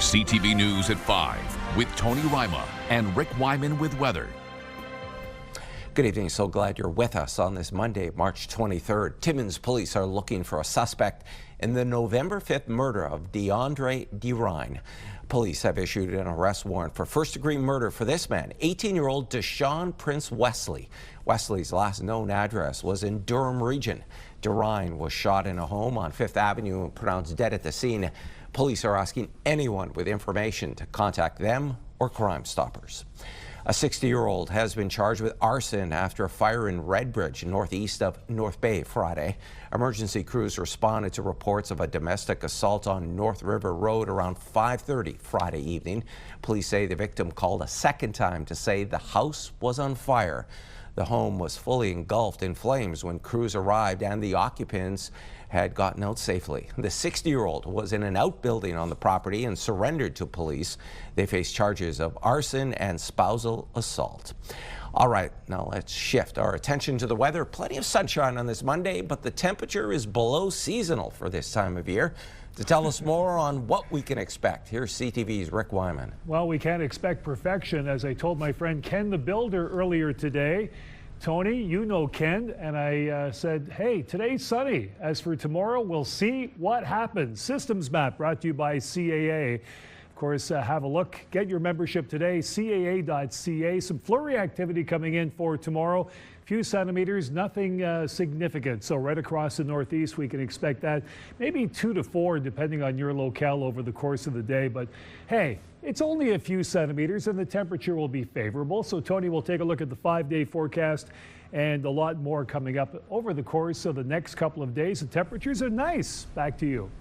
CTV News at 5 with Tony Ryma and Rick Wyman with weather. Good evening. So glad you're with us on this Monday, March 23rd. Timmins police are looking for a suspect in the November 5th murder of DeAndre DeRine. Police have issued an arrest warrant for first-degree murder for this man, 18-year-old Deshaun Prince Wesley. Wesley's last known address was in Durham region. DeRine was shot in a home on 5th Avenue and pronounced dead at the scene. Police are asking anyone with information to contact them or Crime Stoppers. A 60-year-old has been charged with arson after a fire in Redbridge, northeast of North Bay, Friday. Emergency crews responded to reports of a domestic assault on North River Road around 5:30 Friday evening. Police say the victim called a second time to say the house was on fire. The home was fully engulfed in flames when crews arrived, and the occupants had gotten out safely. The 60-year-old was in an outbuilding on the property and surrendered to police. They face charges of arson and spousal assault. All right, now let's shift our attention to the weather. Plenty of sunshine on this Monday, but the temperature is below seasonal for this time of year. To tell us more on what we can expect, here's CTV's Rick Wyman. Well, we can't expect perfection, as I told my friend Ken the Builder earlier today. Tony, you know Ken, and I said, hey, today's sunny. As for tomorrow, we'll see what happens. Systems Map brought to you by CAA. Of course, have a look. Get your membership today, caa.ca. Some flurry activity coming in for tomorrow. Few centimeters, nothing significant. So right across the Northeast, we can expect that. Maybe 2 to 4, depending on your locale over the course of the day. But hey, it's only a few centimeters and the temperature will be favorable. So Tony will take a look at the 5-day forecast and a lot more coming up over the course of the next couple of days. The temperatures are nice. Back to you.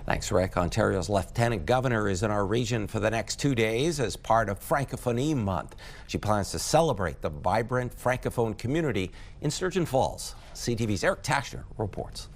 Thanks, Rick. Ontario's Lieutenant Governor is in our region for the next 2 days as part of Francophonie Month. She plans to celebrate the vibrant Francophone community in Sturgeon Falls. CTV's Eric Tashner reports.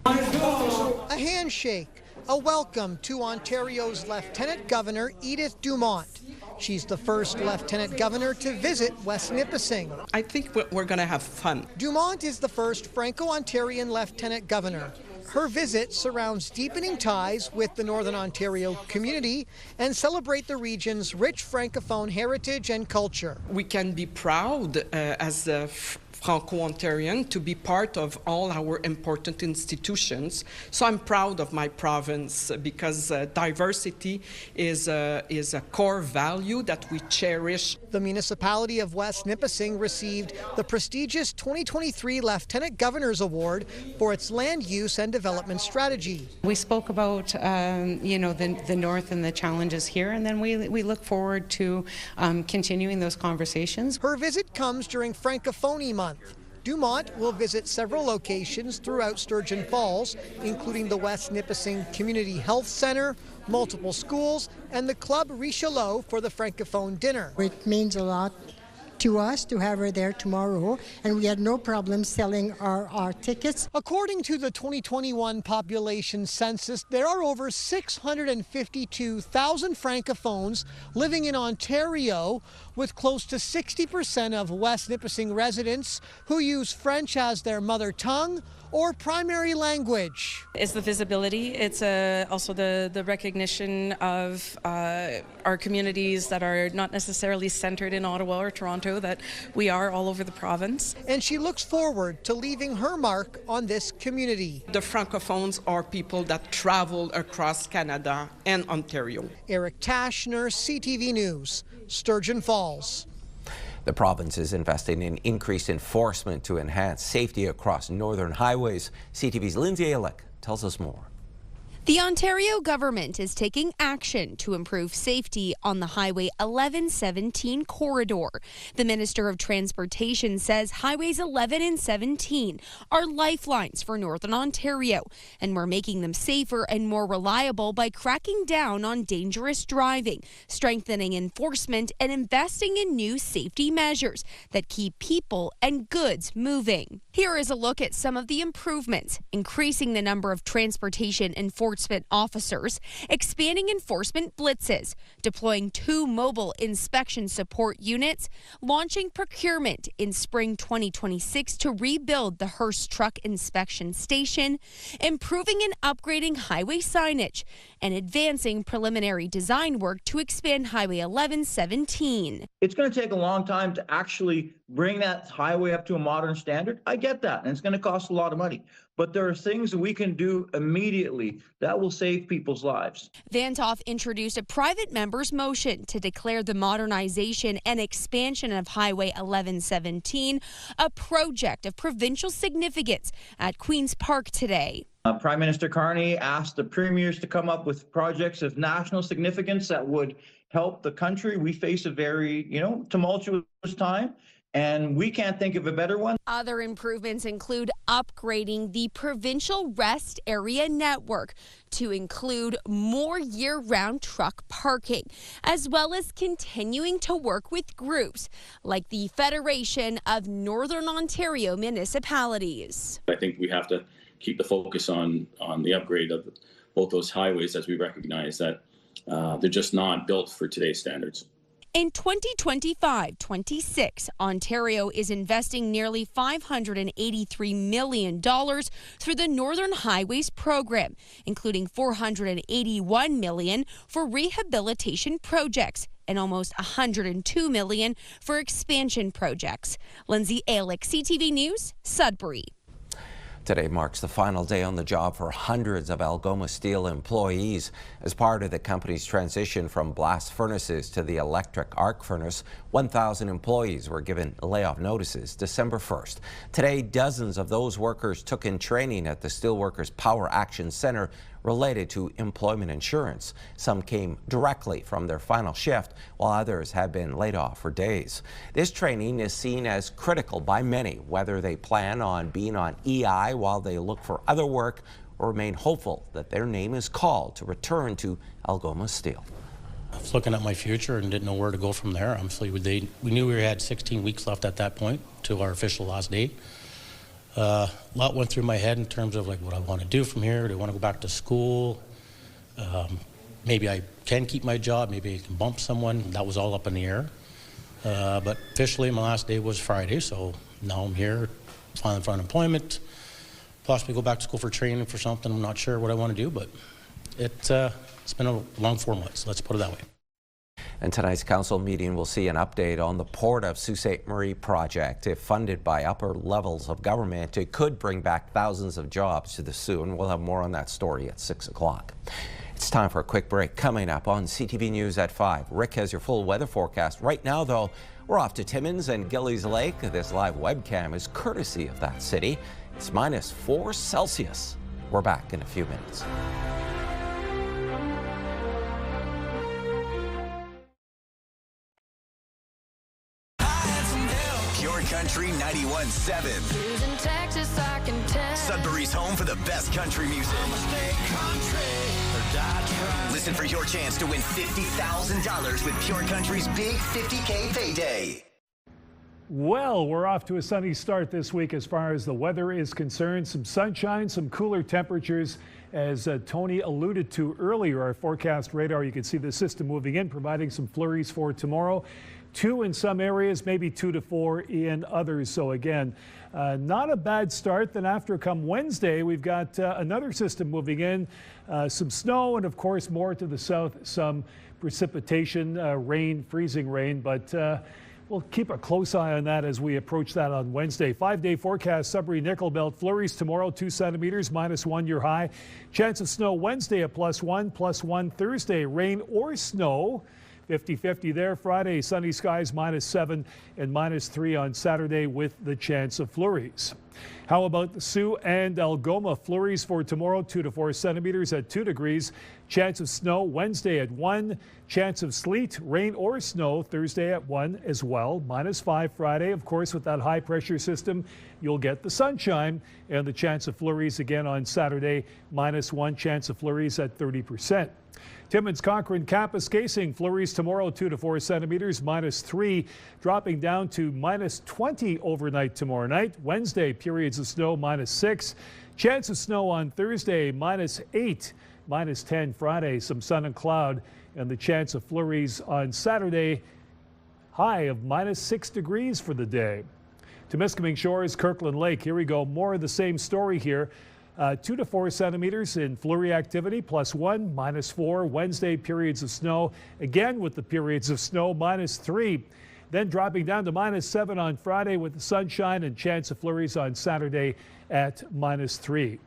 A handshake, a welcome to Ontario's Lieutenant Governor Edith Dumont. She's the first Lieutenant Governor to visit West Nipissing. I think we're going to have fun. Dumont is the first Franco-Ontarian Lieutenant Governor. Her visit surrounds deepening ties with the Northern Ontario community and celebrate the region's rich Francophone heritage and culture. We can be proud as a Franco-Ontarian to be part of all our important institutions. So I'm proud of my province because diversity is a core value that we cherish. The municipality of West Nipissing received the prestigious 2023 Lieutenant Governor's Award for its land use and development strategy. We spoke about the North and the challenges here, and then we look forward to continuing those conversations. Her visit comes during Francophonie Month. Dumont will visit several locations throughout Sturgeon Falls, including the West Nipissing Community Health Centre, multiple schools, and the Club Richelieu for the Francophone dinner. It means a lot to us to have her there tomorrow, and we had no problem selling our tickets. According to the 2021 population census, there are over 652,000 Francophones living in Ontario, with close to 60% of West Nipissing residents who use French as their mother tongue or primary language. It's the visibility. It's also the recognition of our communities that are not necessarily centered in Ottawa or Toronto, that we are all over the province. And she looks forward to leaving her mark on this community. The Francophones are people that travel across Canada and Ontario. Eric Tashner, CTV News, Sturgeon Falls. The province is investing in increased enforcement to enhance safety across northern highways. CTV's Lindsay Alick tells us more. The Ontario government is taking action to improve safety on the Highway 1117 corridor. The Minister of Transportation says Highways 11 and 17 are lifelines for Northern Ontario, and we're making them safer and more reliable by cracking down on dangerous driving, strengthening enforcement, and investing in new safety measures that keep people and goods moving. Here is a look at some of the improvements, increasing the number of transportation enforcement enforcement officers, expanding enforcement blitzes, deploying 2 mobile inspection support units, launching procurement in spring 2026 to rebuild the Hearst Truck Inspection Station, improving and upgrading highway signage, and advancing preliminary design work to expand Highway 1117. It's going to take a long time to actually bring that highway up to a modern standard. I get that, and it's going to cost a lot of money. But there are things that we can do immediately that will save people's lives. Vantoff introduced a private member's motion to declare the modernization and expansion of Highway 1117 a project of provincial significance at Queen's Park today. Prime Minister Carney asked the premiers to come up with projects of national significance that would help the country. We face a very, tumultuous time, and we can't think of a better one. Other improvements include upgrading the provincial rest area network to include more year-round truck parking, as well as continuing to work with groups like the Federation of Northern Ontario Municipalities. I think we have to keep the focus on the upgrade of both those highways, as we recognize that they're just not built for today's standards. In 2025-26, Ontario is investing nearly $583 million through the Northern Highways program, including $481 million for rehabilitation projects and almost $102 million for expansion projects. Lindsay Alick, CTV News, Sudbury. Today marks the final day on the job for hundreds of Algoma Steel employees. As part of the company's transition from blast furnaces to the electric arc furnace, 1,000 employees were given layoff notices December 1st. Today, dozens of those workers took in training at the Steelworkers Power Action Center related to employment insurance. Some came directly from their final shift, while others have been laid off for days. This training is seen as critical by many, whether they plan on being on EI while they look for other work or remain hopeful that their name is called to return to Algoma Steel. I was looking at my future and didn't know where to go from there. Obviously, we knew we had 16 weeks left at that point to our official last date. A lot went through my head in terms of like what I want to do from here. Do I want to go back to school? Maybe I can keep my job. Maybe I can bump someone. That was all up in the air. But officially, my last day was Friday, so now I'm here, filing for unemployment. Possibly go back to school for training for something. I'm not sure what I want to do, but it's been a long 4 months. Let's put it that way. And tonight's council meeting will see an update on the Port of Sault Ste. Marie project. If funded by upper levels of government, it could bring back thousands of jobs to the Soo, and we'll have more on that story at 6 o'clock. It's time for a quick break. Coming up on CTV News at 5. Rick has your full weather forecast. Right now, though, we're off to Timmins and Gillies Lake. This live webcam is courtesy of that city. It's -4 Celsius. We're back in a few minutes. Country 91.7. Sudbury's home for the best country music. Listen for your chance to win $50,000 with Pure Country's big $50K payday. Well, we're off to a sunny start this week as far as the weather is concerned. Some sunshine, some cooler temperatures. As Tony alluded to earlier, our forecast radar, you can see the system moving in, providing some flurries for tomorrow. 2 in some areas, maybe 2 to 4 in others. So again, not a bad start. Then after come Wednesday, we've got another system moving in, some snow, and of course more to the south, some precipitation, rain, freezing rain, but we'll keep a close eye on that as we approach that on Wednesday. 5-day forecast, Sudbury Nickel Belt flurries tomorrow, 2 centimeters, -1 your high. Chance of snow Wednesday at +1, +1 Thursday, rain or snow. 50-50 there. Friday, sunny skies, -7 and -3 on Saturday with the chance of flurries. How about the Soo and Algoma? Flurries for tomorrow, 2 to 4 centimeters at 2 degrees. Chance of snow Wednesday at 1. Chance of sleet, rain or snow Thursday at 1 as well. -5 Friday. Of course, with that high pressure system, you'll get the sunshine and the chance of flurries again on Saturday. -1 chance of flurries at 30%. Timmins, Cochrane, Kapuskasing, flurries tomorrow, 2 to 4 centimeters, -3, dropping down to -20 overnight tomorrow night. Wednesday, periods of snow, -6. Chance of snow on Thursday, -8. -10 Friday, some sun and cloud, and the chance of flurries on Saturday, high of -6 degrees for the day. Temiskaming Shores, Kirkland Lake, here we go. More of the same story here. 2 to 4 centimeters in flurry activity, +1, -4. Wednesday, periods of snow. Again with the periods of snow, -3. Then dropping down to -7 on Friday with the sunshine and chance of flurries on Saturday at -3.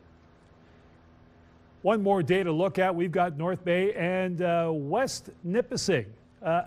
One more day to look at. We've got North Bay and West Nipissing.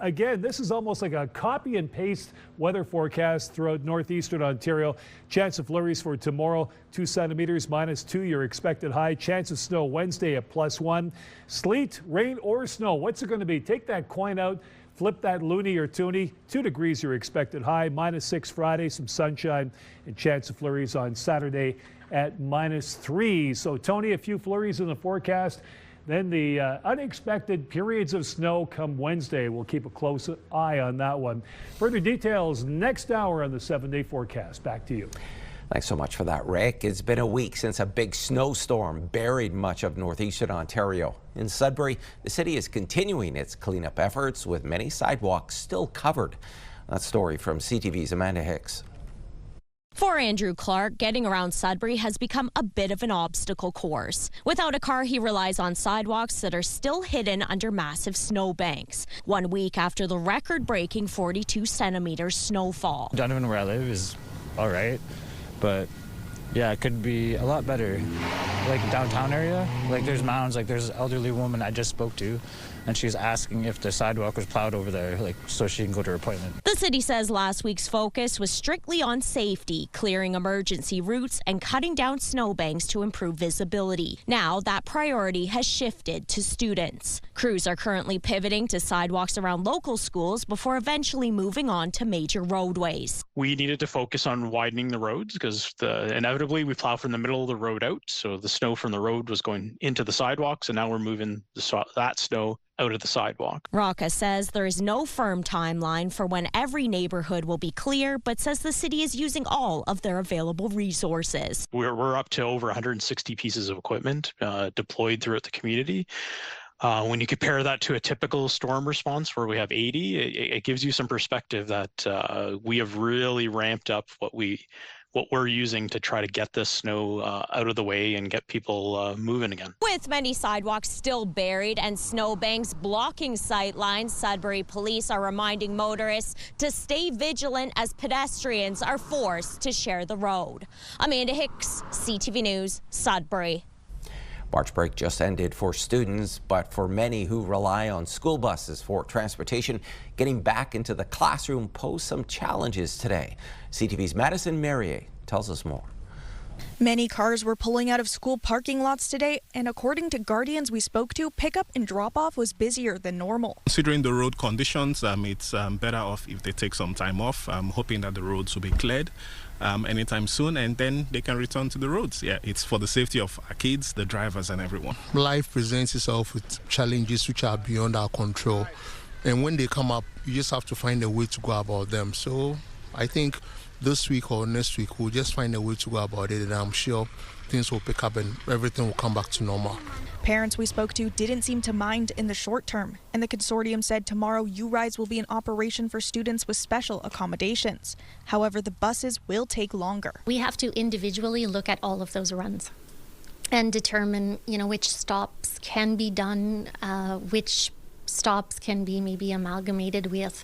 Again, this is almost like a copy and paste weather forecast throughout northeastern Ontario. Chance of flurries for tomorrow, 2 centimeters, -2, your expected high. Chance of snow Wednesday at +1. Sleet, rain, or snow. What's it going to be? Take that coin out, flip that loony or toonie. 2 degrees, your expected high. -6 Friday, some sunshine, and chance of flurries on Saturday at -3. So, Tony, a few flurries in the forecast. Then the unexpected periods of snow come Wednesday. We'll keep a close eye on that one. Further details next hour on the 7-day forecast. Back to you. Thanks so much for that, Rick. It's been a week since a big snowstorm buried much of northeastern Ontario. In Sudbury, the city is continuing its cleanup efforts with many sidewalks still covered. That story from CTV's Amanda Hicks. For Andrew Clark, getting around Sudbury has become a bit of an obstacle course. Without a car, he relies on sidewalks that are still hidden under massive snowbanks. 1 week after the record-breaking 42 centimeters snowfall. Donovan, where I live, is all right, but yeah, it could be a lot better. Like downtown area, like there's mounds, like there's an elderly woman I just spoke to, and she's asking if the sidewalk was plowed over there, like so she can go to her appointment. The city says last week's focus was strictly on safety, clearing emergency routes and cutting down snowbanks to improve visibility. Now that priority has shifted to students. Crews are currently pivoting to sidewalks around local schools before eventually moving on to major roadways. We needed to focus on widening the roads because inevitably we plow from the middle of the road out, so the snow from the road was going into the sidewalks, and now we're moving that snow out of the sidewalk. Rocca says there is no firm timeline for when every neighborhood will be clear, but says the city is using all of their available resources. We're up to over 160 pieces of equipment deployed throughout the community. When you compare that to a typical storm response where we have 80, it gives you some perspective that we have really ramped up what we're using to try to get this snow out of the way and get people moving again. With many sidewalks still buried and snowbanks blocking sight lines, Sudbury police are reminding motorists to stay vigilant as pedestrians are forced to share the road. Amanda Hicks, CTV News, Sudbury. March break just ended for students, but for many who rely on school buses for transportation, getting back into the classroom posed some challenges today. CTV's Madison Merrier tells us more. Many cars were pulling out of school parking lots today, and according to Guardians we spoke to, pickup and drop-off was busier than normal. Considering the road conditions, it's better off if they take some time off. I'm hoping that the roads will be cleared anytime soon, and then they can return to the roads. Yeah, it's for the safety of our kids, the drivers, and everyone. Life presents itself with challenges which are beyond our control, and when they come up, you just have to find a way to go about them. So I think this week or next week, we'll just find a way to go about it, and I'm sure things will pick up and everything will come back to normal. Parents we spoke to didn't seem to mind in the short term, and the consortium said tomorrow U-Rides will be in operation for students with special accommodations. However, the buses will take longer. We have to individually look at all of those runs and determine, which stops can be done, which stops can be maybe amalgamated with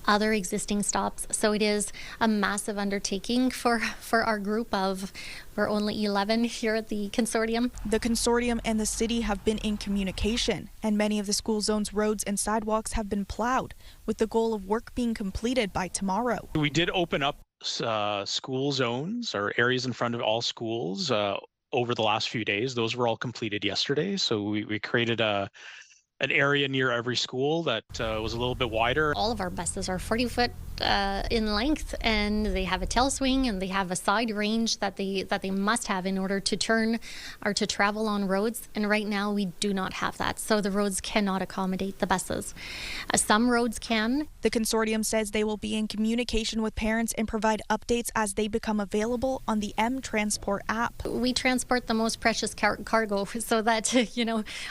other existing stops. So it is a massive undertaking for our group of, we're only 11 here at the consortium. The consortium and the city have been in communication, and many of the school zone's roads and sidewalks have been plowed, with the goal of work being completed by tomorrow. We did open up school zones or areas in front of all schools over the last few days. Those were all completed yesterday. So we created a area near every school that was a little bit wider. All of our buses are 40 foot in length, and they have a tail swing and they have a side range that they must have in order to turn or to travel on roads. And right now we do not have that, so the roads cannot accommodate the buses. Some roads can. The consortium says they will be in communication with parents and provide updates as they become available on the M Transport app. We transport the most precious cargo, so that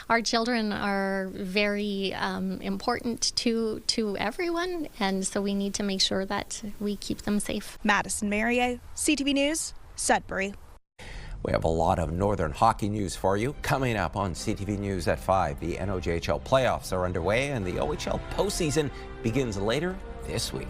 our children are very important to everyone, and so we need to make sure that we keep them safe. Madison Marier, CTV News, Sudbury. We have a lot of Northern hockey news for you. Coming up on CTV News at 5, the NOJHL playoffs are underway and the OHL postseason begins later this week.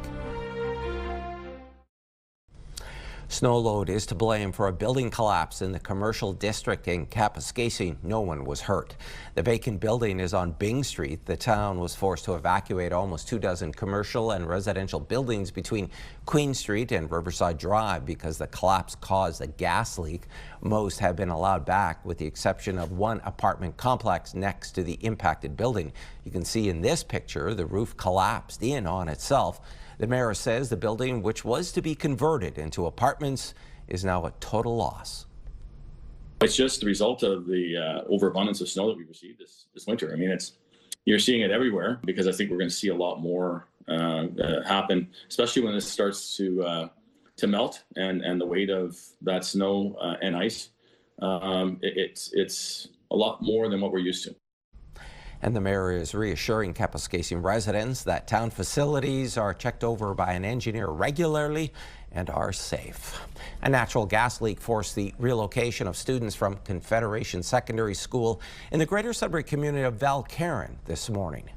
Snow load is to blame for a building collapse in the commercial district in Kapuskasing. No one was hurt. The vacant building is on Byng Street. The town was forced to evacuate almost 24 commercial and residential buildings between Queen Street and Riverside Drive because the collapse caused a gas leak. Most have been allowed back with the exception of one apartment complex next to the impacted building. You can see in this picture the roof collapsed in on itself. The mayor says the building, which was to be converted into apartments, is now a total loss. It's just the result of the overabundance of snow that we received this winter. I mean, you're seeing it everywhere because I think we're going to see a lot more happen, especially when this starts to melt and the weight of that snow and ice. It's a lot more than what we're used to. And the mayor is reassuring Kapuskasing residents that town facilities are checked over by an engineer regularly and are safe. A natural gas leak forced the relocation of students from Confederation Secondary School in the Greater Sudbury community of Valcarin this morning.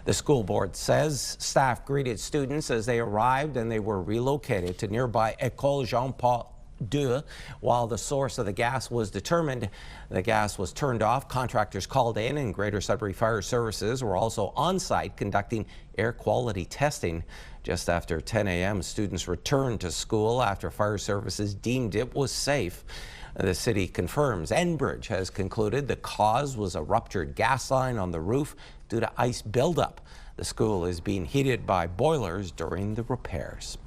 The school board says staff greeted students as they arrived and they were relocated to nearby École Jean-Paul II. While the source of the gas was determined, the gas was turned off. Contractors called in and Greater Sudbury Fire Services were also on site conducting air quality testing. Just after 10 a.m., students returned to school after fire services deemed it was safe. The city confirms Enbridge has concluded the cause was a ruptured gas line on the roof due to ice buildup. The school is being heated by boilers during the repairs.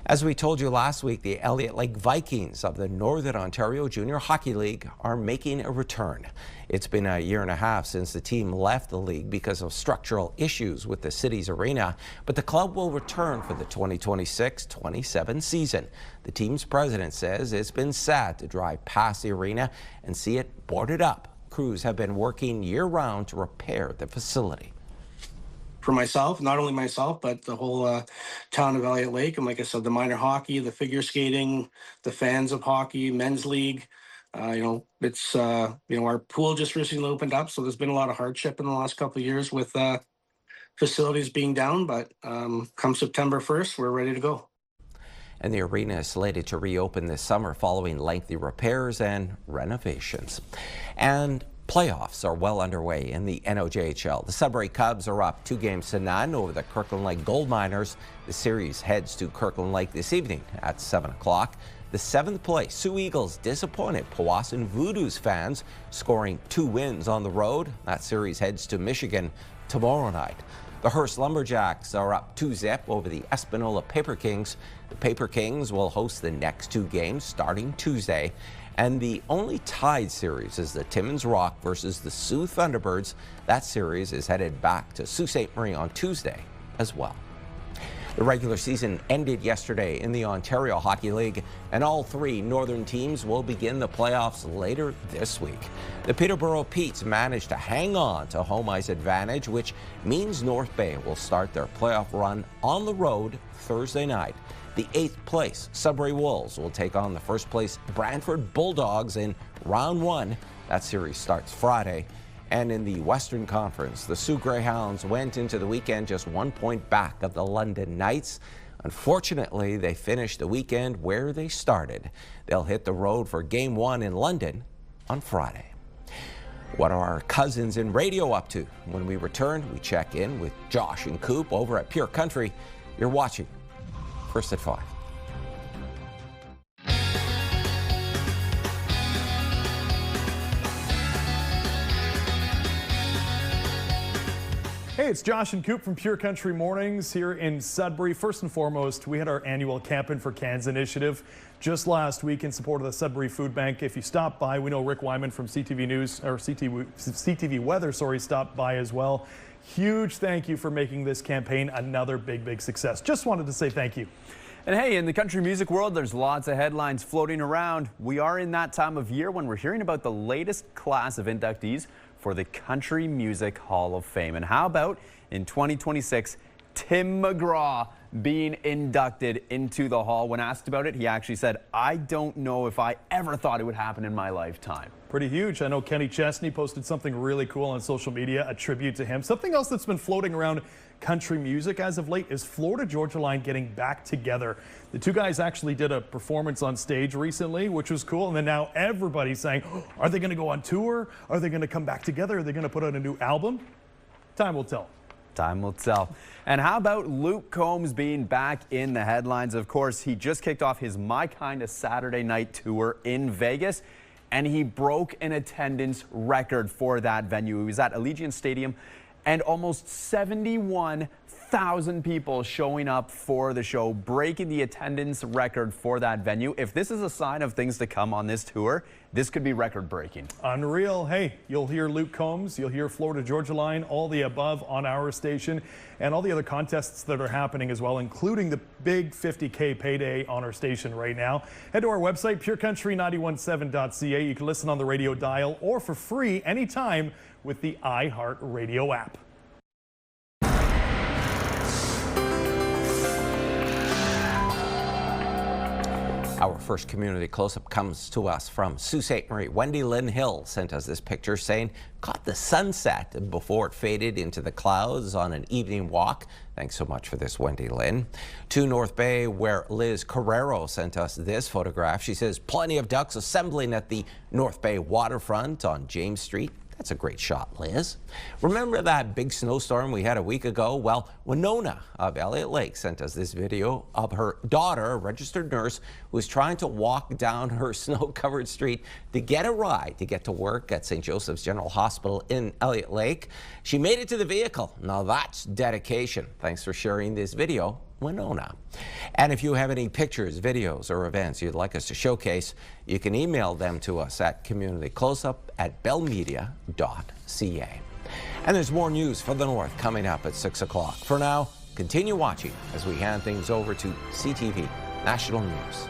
As we told you last week, the Elliott Lake Vikings of the Northern Ontario Junior Hockey League are making a return. It's been a year and a half since the team left the league because of structural issues with the city's arena, but the club will return for the 2026-27 season. The team's president says it's been sad to drive past the arena and see it boarded up. Crews have been working year-round to repair the facility. For myself, not only myself, but the whole town of Elliott Lake. And like I said, the minor hockey, the figure skating, the fans of hockey, men's league. It's, our pool just recently opened up. So there's been a lot of hardship in the last couple of years with facilities being down. But come September 1st, we're ready to go. And the arena is slated to reopen this summer following lengthy repairs and renovations. And playoffs are well underway in the NOJHL. The Sudbury Cubs are up 2-0 over the Kirkland Lake Gold Miners. The series heads to Kirkland Lake this evening at 7 o'clock. The 7th place Sioux Eagles disappointed Powassan Voodoo's fans, scoring 2 wins on the road. That series heads to Michigan tomorrow night. The Hearst Lumberjacks are up 2-0 over the Espanola Paper Kings. The Paper Kings will host the next 2 games starting Tuesday. And the only tied series is the Timmins Rock versus the Sioux Thunderbirds. That series is headed back to Sault Ste. Marie on Tuesday as well. The regular season ended yesterday in the Ontario Hockey League, and all 3 northern teams will begin the playoffs later this week. The Peterborough Petes managed to hang on to home ice advantage, which means North Bay will start their playoff run on the road Thursday night. The 8th place Sudbury Wolves will take on the 1st place Brantford Bulldogs in round 1. That series starts Friday. And in the Western Conference, the Sioux Greyhounds went into the weekend just 1 point back of the London Knights. Unfortunately, they finished the weekend where they started. They'll hit the road for Game 1 in London on Friday. What are our cousins in radio up to? When we return, we check in with Josh and Coop over at Pure Country. You're watching First at 5. Hey, it's Josh and Coop from Pure Country Mornings here in Sudbury. First and foremost, we had our annual Campin' for Cans initiative just last week in support of the Sudbury Food Bank. If you stop by, we know Rick Wyman from CTV News, or CTV Weather, stopped by as well. Huge thank you for making this campaign another big success. Just wanted to say thank you. And hey, in the country music world, there's lots of headlines floating around. We are in that time of year when we're hearing about the latest class of inductees for the Country Music Hall of Fame. And how about in 2026, Tim McGraw being inducted into the hall? When asked about it, he actually said, "I don't know if I ever thought it would happen in my lifetime." Pretty huge. I know Kenny Chesney posted something really cool on social media, a tribute to him. Something else that's been floating around country music as of late is Florida Georgia Line getting back together. The two guys actually did a performance on stage recently, which was cool. And then now everybody's saying, oh, are they going to go on tour? Are they going to come back together? Are they going to put out a new album? Time will tell. Time will tell. And how about Luke Combs being back in the headlines? Of course, he just kicked off his My Kinda Saturday Night tour in Vegas, and he broke an attendance record for that venue. He was at Allegiant Stadium, and almost 71,000 people showing up for the show, breaking the attendance record for that venue. If this is a sign of things to come on this tour, this could be record-breaking. Unreal. Hey, you'll hear Luke Combs, you'll hear Florida Georgia Line, all the above on our station, and all the other contests that are happening as well, including the big $50K payday on our station right now. Head to our website, purecountry917.ca. You can listen on the radio dial or for free anytime with the iHeartRadio app. Our first community close-up comes to us from Sault Ste. Marie. Wendy Lynn Hill sent us this picture saying, caught the sunset before it faded into the clouds on an evening walk. Thanks so much for this, Wendy Lynn. To North Bay, where Liz Carrero sent us this photograph. She says, plenty of ducks assembling at the North Bay waterfront on James Street. That's a great shot, Liz. Remember that big snowstorm we had a week ago? Well, Winona of Elliott Lake sent us this video of her daughter, a registered nurse, who was trying to walk down her snow-covered street to get a ride to get to work at St. Joseph's General Hospital in Elliott Lake. She made it to the vehicle. Now that's dedication. Thanks for sharing this video, Winona. And if you have any pictures, videos, or events you'd like us to showcase, you can email them to us at communitycloseup@bellmedia.ca. And there's more news for the North coming up at 6 o'clock. For now, continue watching as we hand things over to CTV National News.